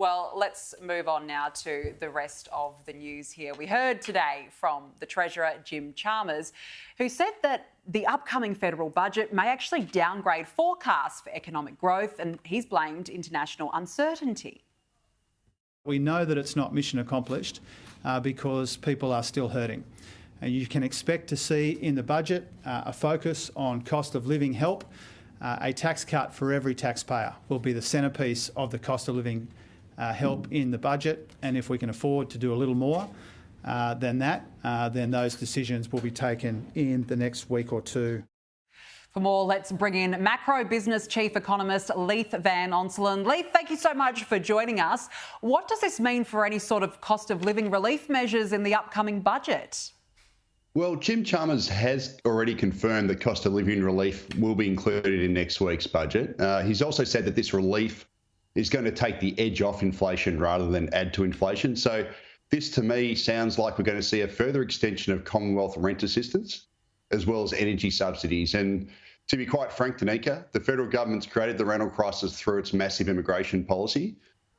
Well, let's move on now to the rest of the news here. We heard today from the Treasurer, Jim Chalmers, who said that the upcoming federal budget may actually downgrade forecasts for economic growth, and he's blamed international uncertainty. We know that it's not mission accomplished because people are still hurting. And you can expect to see in the budget a focus on cost of living help. A tax cut for every taxpayer will be the centrepiece of the cost of living help in the budget, and if we can afford to do a little more than that, then those decisions will be taken in the next week or two. For more, let's bring in Macrobusiness Chief Economist Leith van Onselen. Leith, thank you so much for joining us. What does this mean for any sort of cost of living relief measures in the upcoming budget? Well, Jim Chalmers has already confirmed that cost of living relief will be included in next week's budget. He's also said that this relief is going to take the edge off inflation rather than add to inflation. So this, to me, sounds like we're going to see a further extension of Commonwealth rent assistance as well as energy subsidies. And to be quite frank, Danica, the federal government's created the rental crisis through its massive immigration policy.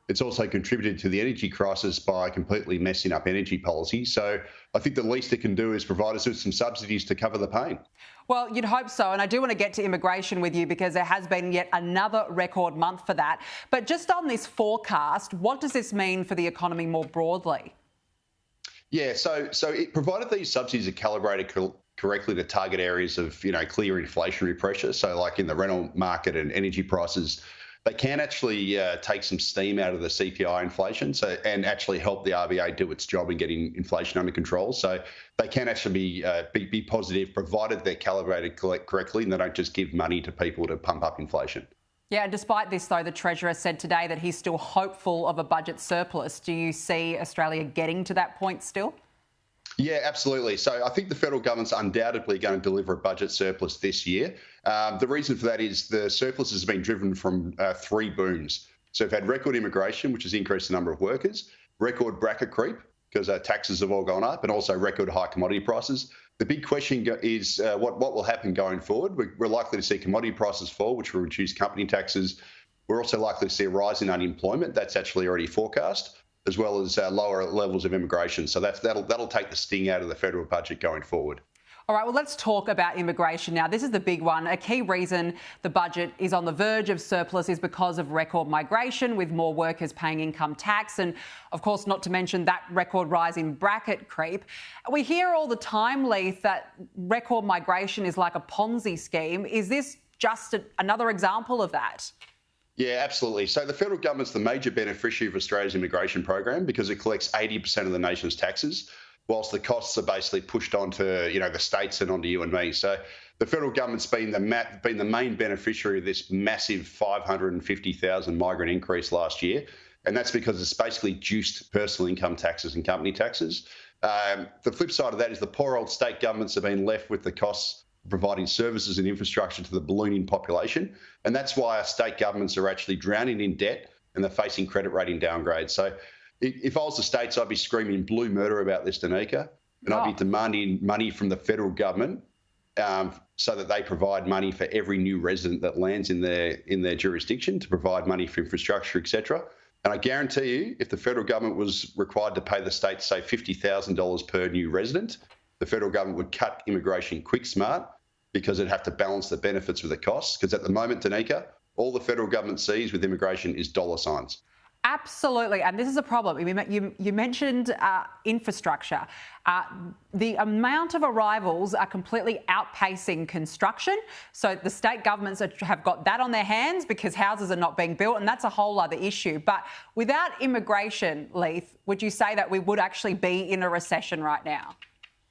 It's also contributed to the energy crisis by completely messing up energy policy. So I think the least it can do is provide us with some subsidies to cover the pain. Well, you'd hope so. And I do want to get to immigration with you because there has been yet another record month for that. But just on this forecast, what does this mean for the economy more broadly? Yeah, so it provided these subsidies are calibrated correctly to target areas of, clear inflationary pressure. So like in the rental market and energy prices, they can actually take some steam out of the CPI inflation and actually help the RBA do its job in getting inflation under control. So they can actually be positive, provided they're calibrated correctly and they don't just give money to people to pump up inflation. Yeah, and despite this, though, the Treasurer said today that he's still hopeful of a budget surplus. Do you see Australia getting to that point still? Yeah, absolutely. So I think the federal government's undoubtedly going to deliver a budget surplus this year. The reason for that is the surplus has been driven from three booms. So we've had record immigration, which has increased the number of workers, record bracket creep, because taxes have all gone up, and also record high commodity prices. The big question is what will happen going forward. We're likely to see commodity prices fall, which will reduce company taxes. We're also likely to see a rise in unemployment. That's actually already forecast, as well as lower levels of immigration. So that'll take the sting out of the federal budget going forward. All right, well, let's talk about immigration now. This is the big one. A key reason the budget is on the verge of surplus is because of record migration, with more workers paying income tax and, of course, not to mention that record rise in bracket creep. We hear all the time, Leith, that record migration is like a Ponzi scheme. Is this just another example of that? Yeah, absolutely. So the federal government's the major beneficiary of Australia's immigration program because it collects 80% of the nation's taxes, whilst the costs are basically pushed onto the states and onto you and me. So the federal government's been the main beneficiary of this massive 550,000 migrant increase last year, and that's because it's basically juiced personal income taxes and company taxes. The flip side of that is the poor old state governments have been left with the costs providing services and infrastructure to the ballooning population. And that's why our state governments are actually drowning in debt and they're facing credit rating downgrades. So if I was the states, I'd be screaming blue murder about this, Danica, and I'd be demanding money from the federal government so that they provide money for every new resident that lands in their jurisdiction, to provide money for infrastructure, etc. And I guarantee you, if the federal government was required to pay the states, say, $50,000 per new resident, the federal government would cut immigration quick smart because it'd have to balance the benefits with the costs. Because at the moment, Danica, all the federal government sees with immigration is dollar signs. Absolutely, and this is a problem. You mentioned infrastructure. The amount of arrivals are completely outpacing construction. So the state governments have got that on their hands because houses are not being built, and that's a whole other issue. But without immigration, Leith, would you say that we would actually be in a recession right now?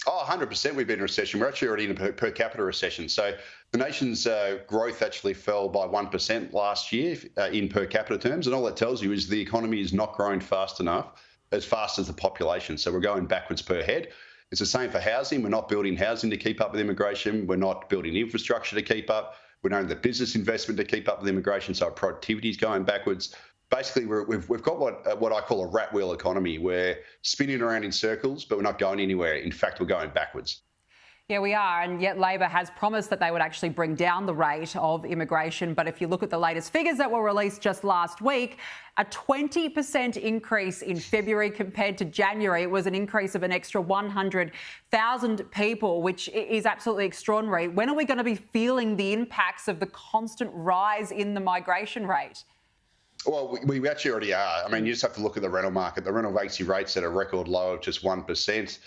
Oh, 100% we've been in a recession. We're actually already in a per capita recession. So the nation's growth actually fell by 1% last year in per capita terms. And all that tells you is the economy is not growing fast enough, as fast as the population. So we're going backwards per head. It's the same for housing. We're not building housing to keep up with immigration. We're not building infrastructure to keep up. We don't have the business investment to keep up with immigration. So our productivity is going backwards. Basically, we've got what I call a rat wheel economy. We're spinning around in circles, but we're not going anywhere. In fact, we're going backwards. Yeah, we are. And yet Labor has promised that they would actually bring down the rate of immigration. But if you look at the latest figures that were released just last week, a 20% increase in February compared to January. It was an increase of an extra 100,000 people, which is absolutely extraordinary. When are we going to be feeling the impacts of the constant rise in the migration rate? Well, we actually already are. I mean, you just have to look at the rental market. The rental vacancy rate's at a record low of just 1%.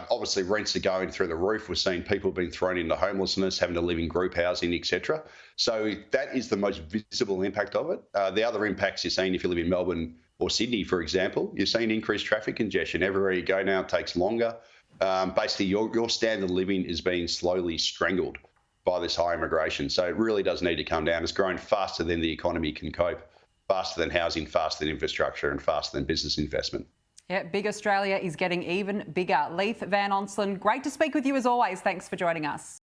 Obviously, rents are going through the roof. We're seeing people being thrown into homelessness, having to live in group housing, etc. So that is the most visible impact of it. The other impacts you're seeing if you live in Melbourne or Sydney, for example, you're seeing increased traffic congestion. Everywhere you go now, it takes longer. Basically, your standard of living is being slowly strangled by this high immigration. So it really does need to come down. It's growing faster than the economy can cope, faster than housing, faster than infrastructure, and faster than business investment. Yeah, big Australia is getting even bigger. Leith, Van Onselen, great to speak with you as always. Thanks for joining us.